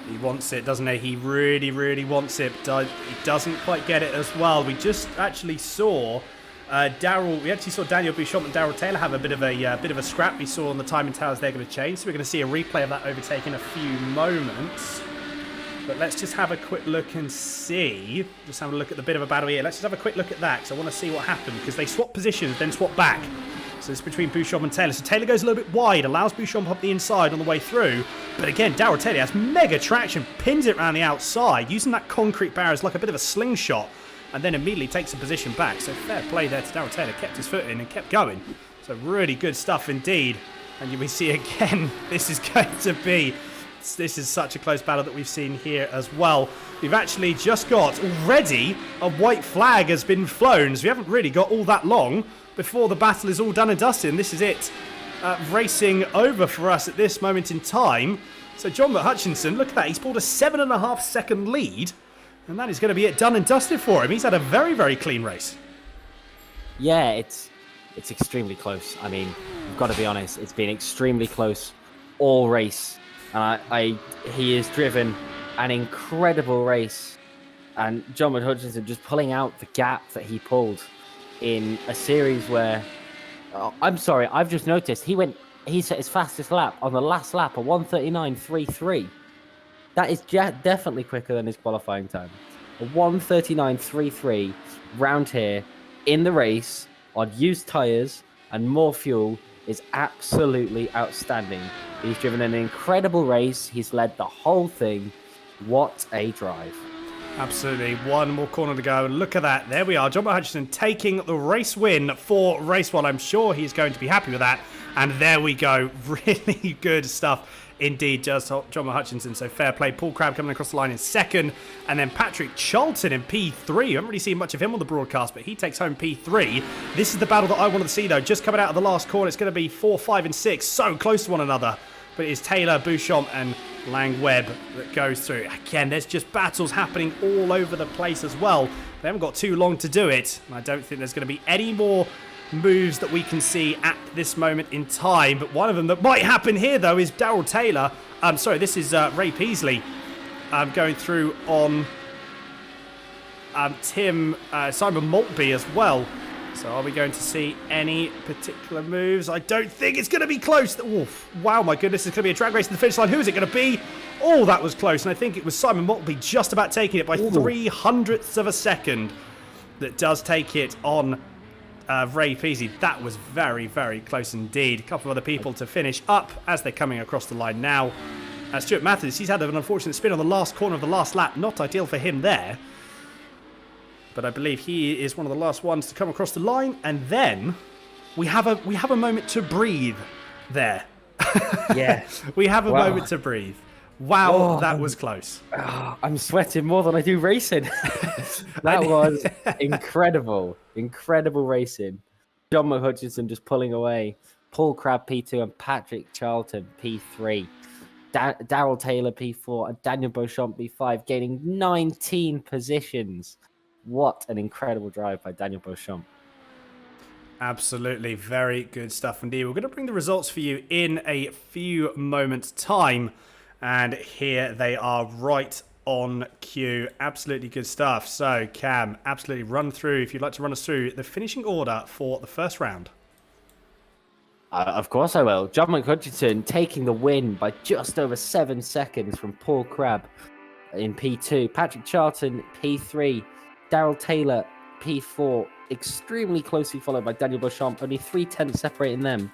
He wants it, doesn't he? He really, really wants it, but he doesn't quite get it as well. We just actually saw Daniel Beauchamp and Daryl Taylor have a bit of a scrap. We saw on the timing towers they're going to change, so we're going to see a replay of that overtake in a few moments. But let's just have a quick look and see. Just have a look at the bit of a battle here. Let's just have a quick look at that, because I want to see what happened, because they swap positions, then swap back. So it's between Beauchamp and Taylor. So Taylor goes a little bit wide, allows Beauchamp up the inside on the way through. But again, Daryl Taylor has mega traction, pins it around the outside, using that concrete barrier as like a bit of a slingshot, and then immediately takes a position back. So fair play there to Daryl Taylor. Kept his foot in and kept going. So really good stuff indeed. And we see again, this is such a close battle that we've seen here as well. We've actually just got already a white flag has been flown. So we haven't really got all that long before the battle is all done and dusted. And this is it. Racing over for us at this moment in time. So John Hutchinson, look at that. He's pulled a 7.5 second lead. And that is going to be it done and dusted for him. He's had a very, very clean race. Yeah, it's extremely close. I mean, you've got to be honest. It's been extremely close all race. And he has driven an incredible race. And John Hutchinson just pulling out the gap that he pulled in a series where, I'm sorry, I've just noticed he set his fastest lap on the last lap, a 1:39.33. That is definitely quicker than his qualifying time. A 1:39.33 round here in the race on used tyres and more fuel is absolutely outstanding. He's driven an incredible race. He's led the whole thing. What a drive. Absolutely. One more corner to go. And look at that. There we are. John Hutchinson taking the race win for race one. I'm sure he's going to be happy with that. And there we go. Really good stuff indeed, just John Hutchinson. So fair play. Paul Crabb coming across the line in second. And then Patrick Charlton in P3. I haven't really seen much of him on the broadcast, but he takes home P3. This is the battle that I wanted to see, though. Just coming out of the last corner, it's going to be 4, 5, and 6. So close to one another. But it is Taylor, Beauchamp, and Lang-Webb that goes through. Again, there's just battles happening all over the place as well. They haven't got too long to do it. And I don't think there's going to be any more moves that we can see at this moment in time. But one of them that might happen here, though, is Daryl Taylor. This is Ray Peasley going through on Simon Maltby as well. So are we going to see any particular moves? I don't think it's going to be close. Oof, wow, my goodness, it's going to be a drag race to the finish line. Who is it going to be? Oh, that was close. And I think it was Simon Maltby just about taking it by 0.03 of a second. That does take it on Ray Peasy. That was very, very close indeed. A couple of other people to finish up as they're coming across the line now. Stuart Matthews, he's had an unfortunate spin on the last corner of the last lap. Not ideal for him there. But I believe he is one of the last ones to come across the line. And then we have a moment to breathe there. Yeah. We have a moment to breathe. Wow, that was close. I'm sweating more than I do racing. That was incredible. Incredible racing. John Hutchinson just pulling away. Paul Crabb P2 and Patrick Charlton P3. Daryl Taylor P4 and Daniel Beauchamp P5, gaining 19 positions. What an incredible drive by Daniel Beauchamp. Absolutely. Very good stuff indeed. We're going to bring the results for you in a few moments' time. And here they are right on cue. Absolutely good stuff. So, Cam, absolutely run through, if you'd like to run us through the finishing order for the first round. Of course I will. John Hutchinson taking the win by just over 7 seconds from Paul Crabb in P2. Patrick Charlton, P3. Daryl Taylor, P4. Extremely closely followed by Daniel Beauchamp. Only 0.3 separating them.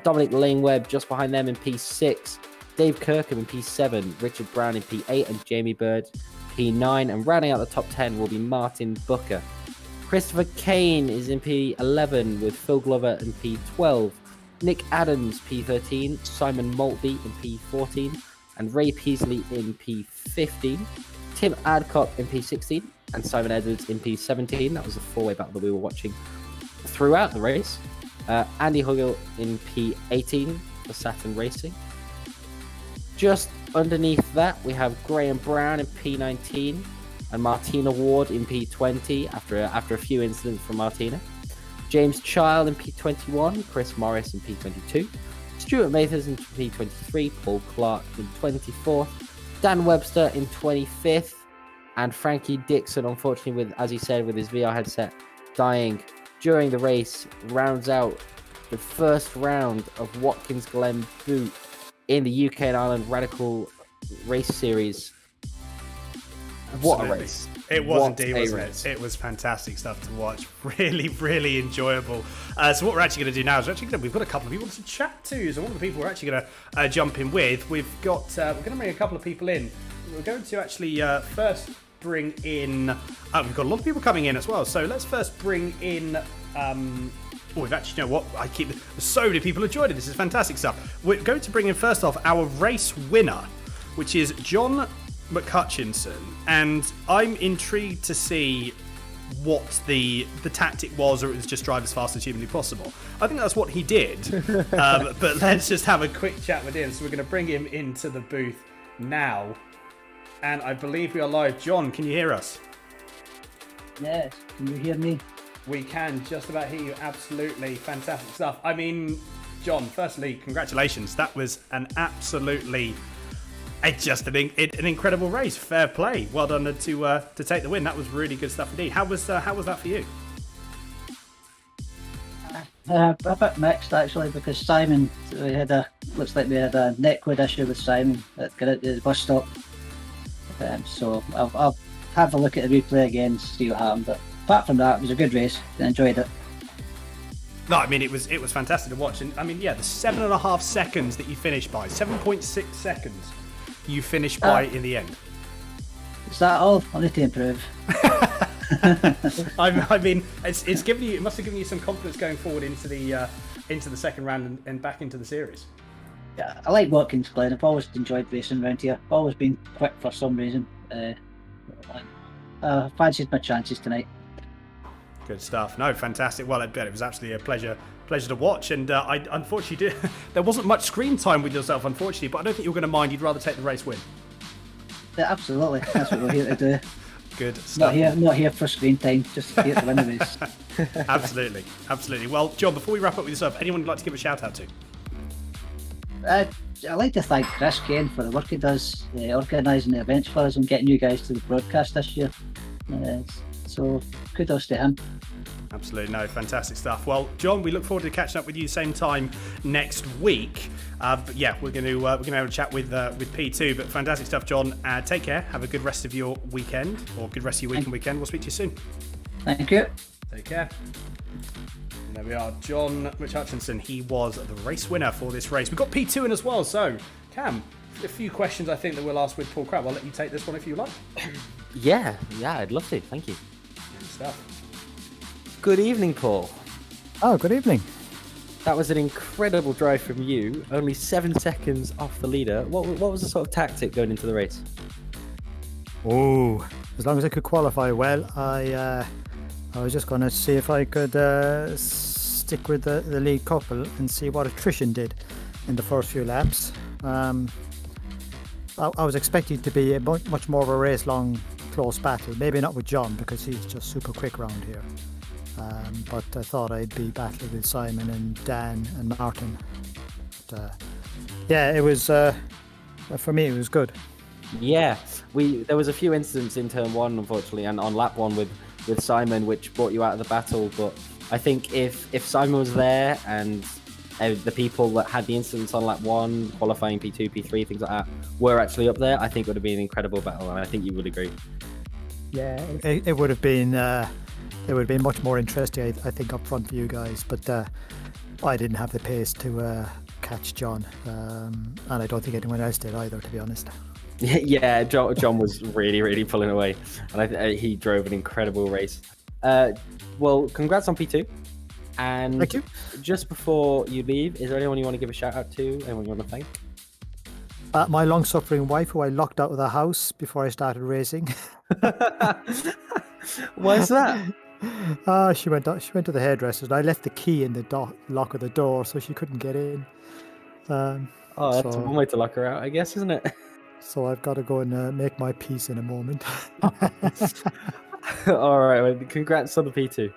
Dominic Lang-Webb just behind them in P6. Dave Kirkham in P7. Richard Brown in P8. And Jamie Bird, P9. And rounding out the top 10 will be Martin Booker. Christopher Kane is in P11 with Phil Glover in P12. Nick Adams, P13, Simon Maltby in P14, and Ray Peasley in P15, Tim Adcock in P16, and Simon Edwards in P17. That was a four-way battle that we were watching throughout the race. Andy Huggel in P18 for Saturn Racing. Just underneath that, we have Graham Brown in P19, and Martina Ward in P20 after a few incidents from Martina. James Child in P21, Chris Morris in P22, Stuart Mathers in P23, Paul Clark in 24th, Dan Webster in 25th, and Frankie Dixon, unfortunately, with, as he said, with his VR headset dying during the race, rounds out the first round of Watkins Glen Boot in the UK and Ireland Radical Race Series. What a race. It was indeed, wasn't it? It was fantastic stuff to watch. Really, really enjoyable. So what we're actually going to do now is we've got a couple of people to chat to. So one of the people we're actually going to jump in with, we're going to bring a couple of people in. We're going to actually first bring in, we've got a lot of people coming in as well. So let's first bring in, we've actually, you know what, there's so many people are joining. This is fantastic stuff. We're going to bring in first off our race winner, which is John McHutchinson, and I'm intrigued to see what the tactic was, or it was just drive as fast as humanly possible. I think that's what he did. But let's just have a quick chat with him. So we're going to bring him into the booth now, and I believe we are live. John, can you hear us? Yes, can you hear me? We can just about hear you. Absolutely fantastic stuff. I mean, John, firstly, congratulations. That was an absolutely... It's just an incredible race. Fair play. Well done to take the win. That was really good stuff indeed. How was that for you? A bit mixed actually, because Simon, looks like we had a netcode issue with Simon that got at the bus stop. So I'll have a look at the replay again and see what happened. But apart from that, it was a good race. I enjoyed it. No, I mean it was fantastic to watch. And I mean, yeah, the 7.5 seconds that you finished by, 7.6 seconds. You finished by in the end. Is that all? I need to improve. I mean, it's given you. It must have given you some confidence going forward into the second round and back into the series. Yeah, I like Watkins Glen. I've always enjoyed racing around here. I've always been quick for some reason. I fancied my chances tonight. Good stuff. No, fantastic. Well, it was absolutely a pleasure to watch. And I unfortunately there wasn't much screen time with yourself, unfortunately. But I don't think you're going to mind. You'd rather take the race win. Yeah, absolutely. That's what we're here to do. Good stuff. Not here for screen time. Just here to win the race. Absolutely. Well, John, before we wrap up with yourself, anyone you'd like to give a shout out to? I'd like to thank Chris Kane for the work he does organising the events for us and getting you guys to the broadcast this year. So kudos to him. Absolutely, no, fantastic stuff. Well, John, we look forward to catching up with you same time next week. But yeah, we're going to have a chat with P2. But fantastic stuff, John. Take care. Have a good rest of your weekend, or good rest of your week and weekend. We'll speak to you soon. Thank you. Take care. And there we are, John McHutchinson. He was the race winner for this race. We've got P2 in as well. So, Cam, a few questions I think that we'll ask with Paul Crabb. I'll let you take this one if you like. Yeah, I'd love to. Thank you. Good stuff. Good evening, Paul. Oh, good evening. That was an incredible drive from you. Only 7 seconds off the leader. What was the sort of tactic going into the race? Oh, as long as I could qualify well, I was just going to see if I could stick with the lead couple and see what attrition did in the first few laps. I was expecting to be a much more of a race-long close battle. Maybe not with John because he's just super quick around here. But I thought I'd be battling with Simon and Dan and Martin. But, yeah, it was for me. It was good. Yeah, there was a few incidents in turn one, unfortunately, and on lap one with Simon, which brought you out of the battle. But I think if Simon was there and the people that had the incidents on lap one, qualifying P2, P3, things like that, were actually up there, I think it would have been an incredible battle, and I think you would agree. Yeah, it would have been. It would have been much more interesting, I think, up front for you guys. But I didn't have the pace to catch John, and I don't think anyone else did either, to be honest. Yeah, John was really, really pulling away, and he drove an incredible race. Well, congrats on P2. And thank you. Just before you leave, is there anyone you want to give a shout out to? Anyone you want to thank? My long-suffering wife, who I locked out of the house before I started racing. Why's that? She went to the hairdresser, and I left the key in the lock of the door, so she couldn't get in. That's one way to lock her out, I guess, isn't it? So I've got to go and make my peace in a moment. All right, well, congrats on the P2.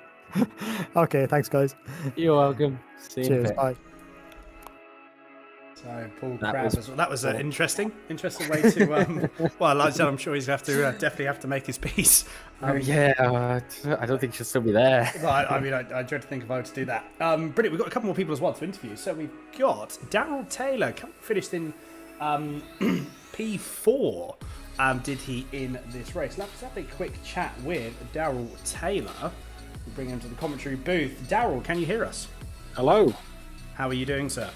Okay, thanks, guys. You're welcome. See you in a Cheers, bit. bye. So Paul That Crabb was as well. That was an Paul. interesting way to. Well, like I said, I'm sure he's definitely have to make his peace. I don't think she'll still be there. Well, I mean, I dread to think if I were to do that. Brilliant. We've got a couple more people as well to interview. So we've got Daryl Taylor, finished in P4. Did he in this race? Let's have a quick chat with Daryl Taylor. We'll bring him to the commentary booth. Daryl, can you hear us? Hello. How are you doing, sir?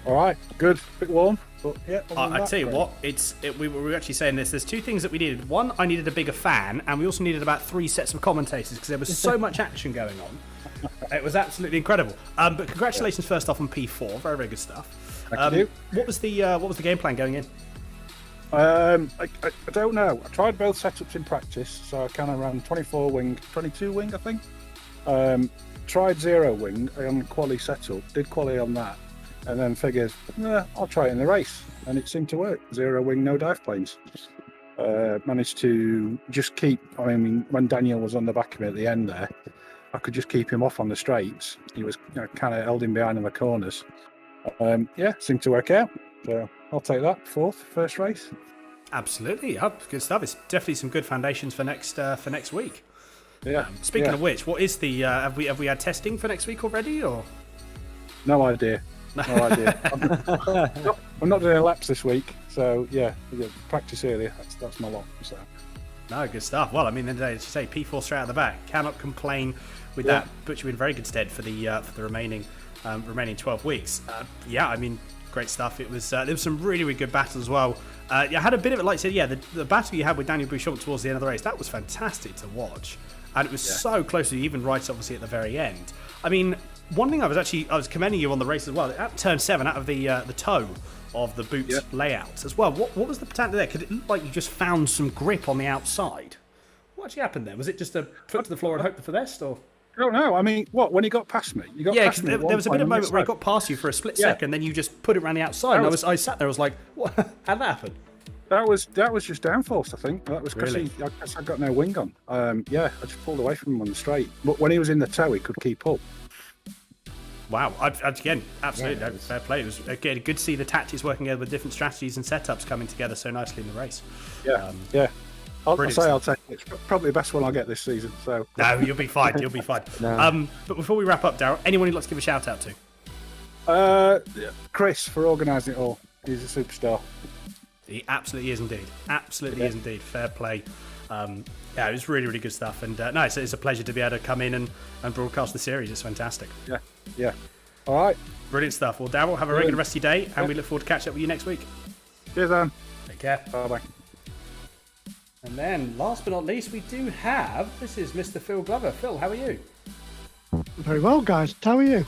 All right. Good. Bit warm, but yeah. I tell you what, we were actually saying this. There's two things that we needed. One, I needed a bigger fan, and we also needed about 3 sets of commentators because there was so much action going on. It was absolutely incredible. But congratulations first off on P4. Very, very good stuff. Thank you. What was the game plan going in? I don't know. I tried both setups in practice, so I kind of ran 24 wing, 22 wing, I think. Tried 0 wing on quali setup. Did quali on that, and then figured, I'll try it in the race, and it seemed to work. 0 wing, no dive planes. Managed to just keep. I mean, when Daniel was on the back of me at the end there, I could just keep him off on the straights. He was kind of held him behind in the corners. Seemed to work out. So I'll take that. 4th, first race. Absolutely, good stuff. It's definitely some good foundations for next week. Yeah. Speaking of which, what is the? Have we had testing for next week already, or? No idea. No idea. I'm not doing laps this week, so yeah, practice earlier. That's my lot. So. No, good stuff. Well, I mean, at the end of the day, as you say, P4 straight out the back. Cannot complain with that. Puts you in very good stead for the remaining 12 weeks. I mean, great stuff. It was there was some really, really good battles as well. I had a bit of it, like I said, the battle you had with Daniel Beauchamp towards the end of the race, that was fantastic to watch. And it was so close, even right obviously at the very end. I mean, one thing I was commending you on the race as well. At turn 7, out of the toe of the boot layout as well. What was the potential there? Because it looked like you just found some grip on the outside. What actually happened there? Was it just a foot to the floor and hope for the best, or? I don't know. I mean, when he got past me? You got because there was a bit of a moment where he got past you for a split second, then you just put it around the outside. And I sat there, I was like, what? How'd that happen? That was just downforce, I think. That was because Really? I guess I got no wing on. I just pulled away from him on the straight. But when he was in the toe, he could keep up. Wow. Again, absolutely. Fair play. It was again good to see the tactics working together with different strategies and setups coming together so nicely in the race. I'll take it. It's probably the best one I'll get this season. So no, you'll be fine. You'll be fine. No. But before we wrap up, Daryl, anyone you'd like to give a shout out to? Chris for organising it all. He's a superstar. He absolutely is indeed. Absolutely is indeed. Fair play. It was really, really good stuff. And it's a pleasure to be able to come in and broadcast the series. It's fantastic. Yeah. All right. Brilliant stuff. Well, Daryl, have a very good rest of your day, and we look forward to catching up with you next week. Cheers, Anne. Take care. Bye-bye. And then, last but not least, we do have, this is Mr. Phil Glover. Phil, how are you? Very well, guys. How are you?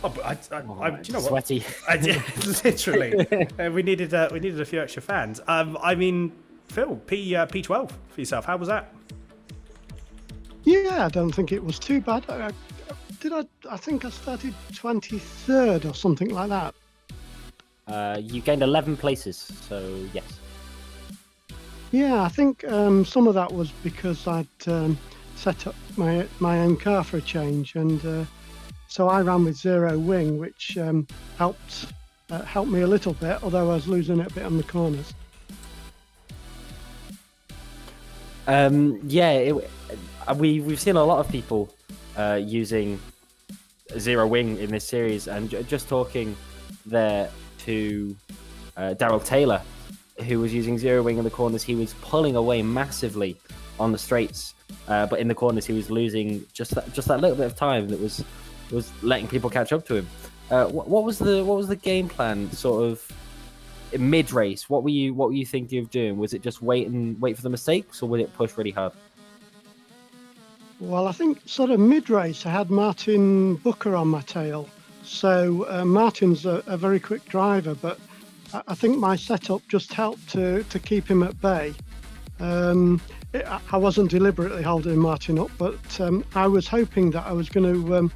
Oh, but do you know what? Sweaty. I did, literally. We needed a few extra fans. I mean, Phil, P12 for yourself. How was that? Yeah, I don't think it was too bad. I think I started 23rd or something like that. You gained 11 places, so yes. Yeah, I think some of that was because I'd set up my own car for a change, and so I ran with 0 wing, which helped me a little bit, although I was losing it a bit on the corners. We've seen a lot of people using 0 wing in this series, and just talking there to Daryl Taylor, who was using 0 wing in the corners. He was pulling away massively on the straights, but in the corners he was losing just that little bit of time that was letting people catch up to him. What was the game plan sort of mid race? What were you thinking of doing? Was it just wait for the mistakes, or would it push really hard? Well, I think sort of mid-race I had Martin Booker on my tail. So Martin's a very quick driver, but I think my setup just helped to keep him at bay. I wasn't deliberately holding Martin up, but I was hoping that I was going to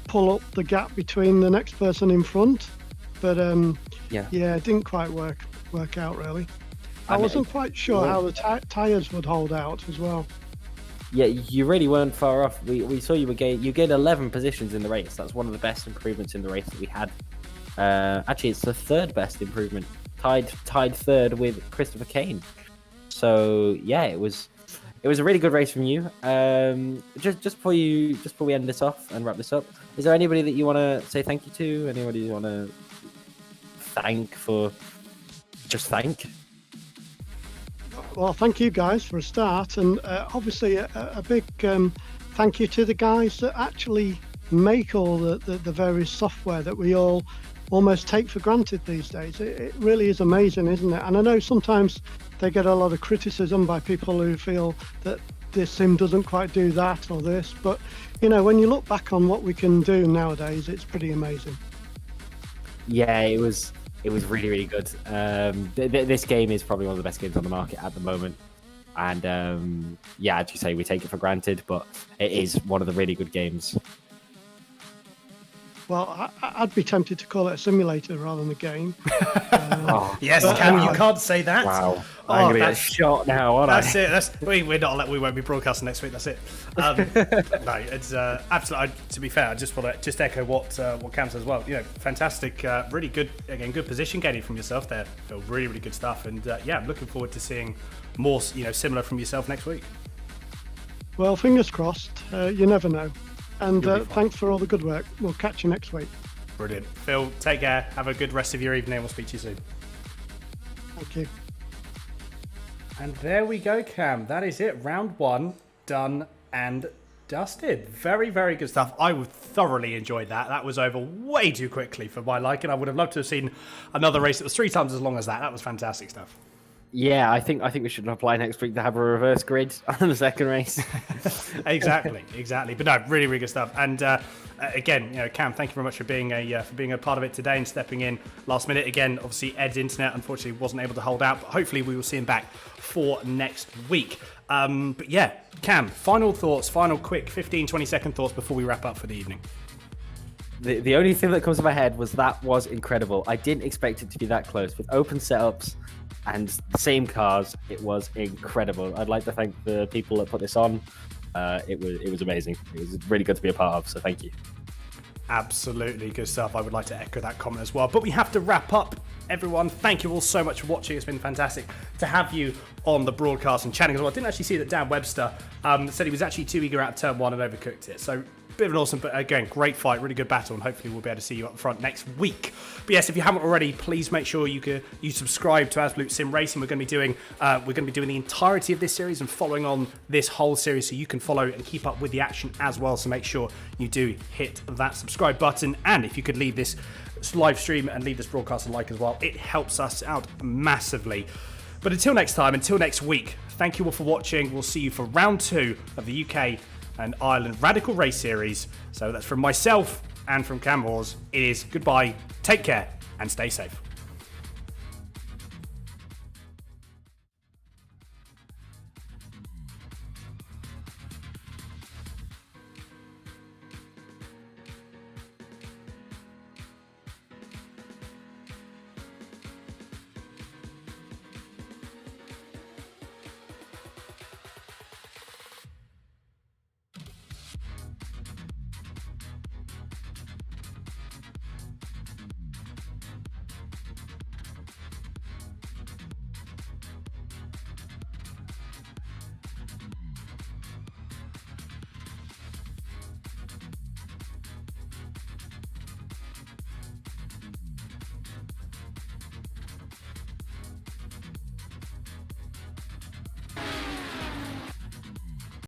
pull up the gap between the next person in front. But it didn't quite work out really. I wasn't quite sure how the tyres would hold out as well. Yeah, you really weren't far off. We saw you gained 11 positions in the race. That's one of the best improvements in the race that we had Actually, it's the third best improvement, tied third with Christopher Kane. So yeah, it was a really good race from you. Just before we end this off and wrap this up, is there anybody that you want to say thank you to? Anybody you want to thank for? Just thank. Well, thank you guys for a start, and obviously a big thank you to the guys that actually make all the various software that we all almost take for granted these days. It really is amazing, isn't it? And I know sometimes they get a lot of criticism by people who feel that this sim doesn't quite do that or this, but when you look back on what we can do nowadays, it's pretty amazing. Yeah, it was really, really good. This game is probably one of the best games on the market at the moment. And as you say, we take it for granted, but it is one of the really good games. Well, I'd be tempted to call it a simulator rather than a game. Yes, Cam, you can't say that. Wow. I'm going to get shot now, aren't I? That's it. We won't be broadcasting next week. That's it. No, it's absolutely. To be fair, I just want to echo what Cam says as well. Fantastic, really good. Again, good position getting from yourself there, Phil. Really, really good stuff. And I'm looking forward to seeing more, similar from yourself next week. Well, fingers crossed. You never know. And thanks for all the good work. We'll catch you next week. Brilliant. Phil, take care. Have a good rest of your evening. We'll speak to you soon. Thank you. And there we go, Cam. That is it. Round 1 done and dusted. Very, very good stuff. I thoroughly enjoyed that. That was over way too quickly for my liking. I would have loved to have seen another race that was 3 times as long as that. That was fantastic stuff. Yeah, I think we should apply next week to have a reverse grid on the second race. Exactly. But no, really, really good stuff. And again, Cam, thank you very much for being a part of it today and stepping in last minute. Again, obviously Ed's internet unfortunately wasn't able to hold out, but hopefully we will see him back for next week. But yeah, Cam, final thoughts, final quick 15-20 second thoughts before we wrap up for the evening. The only thing that comes to my head was that was incredible. I didn't expect it to be that close with open setups and the same cars. It was incredible. I'd like to thank the people that put this on. It was amazing. It was really good to be a part of, so thank you. Absolutely good stuff. I would like to echo that comment as well. But we have to wrap up, everyone. Thank you all so much for watching. It's been fantastic to have you on the broadcast and chatting as well. I didn't actually see that Dan Webster said he was actually too eager out of turn 1 and overcooked it. So bit of an awesome, but again, great fight, really good battle, and hopefully we'll be able to see you up front next week. But yes, if you haven't already, please make sure you subscribe to Absolute Sim Racing. We're going to be doing the entirety of this series and following on this whole series, so you can follow and keep up with the action as well. So make sure you do hit that subscribe button, and if you could leave this live stream and leave this broadcast a like as well, it helps us out massively. But until next time, until next week, thank you all for watching. We'll see you for round 2 of the UK and Ireland Radical Race Series. So that's from myself and from Cam Hawes. It is goodbye, take care, and stay safe.